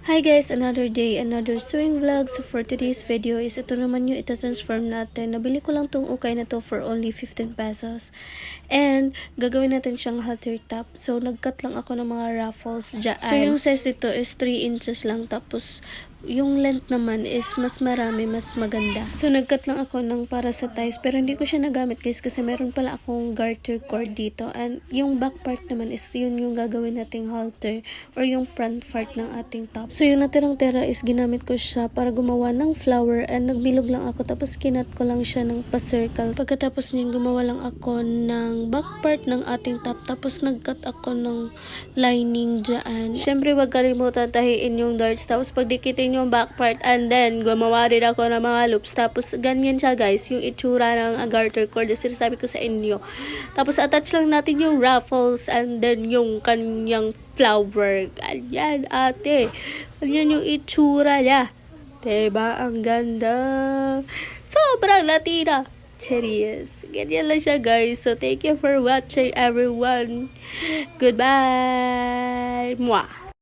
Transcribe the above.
Hi guys, another day, another sewing vlog. So for today's video is ito naman yung ita-transform natin. Nabili ko lang tong ukay na to for only 15 pesos. And gagawin natin siyang halter top. So nag-cut lang ako ng mga ruffles dyan. So yung size nito is 3 inches lang. Tapos yung length naman is mas marami, mas maganda. So nag-cut lang ako ng para sa ties. Pero hindi ko siya nagamit guys kasi meron pala akong garter cord dito. And yung back part naman is yun yung gagawin nating halter or yung front part ng ating top. So yung natirang tera is ginamit ko siya para gumawa ng flower and nagbilog lang ako tapos kinat ko lang siya ng pa-circle. Pagkatapos niyan gumawa lang ako ng back part ng ating top tapos nag-cut ako ng lining dyan. Syempre wag kalimutan tahiin yung darts tapos pagdikitin yung back part and then gumawa rin ako ng mga loops tapos ganyan siya guys yung itsura ng garter cord na sinasabi ko sa inyo. Tapos attach lang natin yung ruffles and then yung kanyang flower. Ganyan ate. Ganyan yung itsura niya. Diba? Ang ganda. Sobrang Latina. Serious. Ganyan lang siya guys. So thank you for watching everyone. Goodbye. Mwah.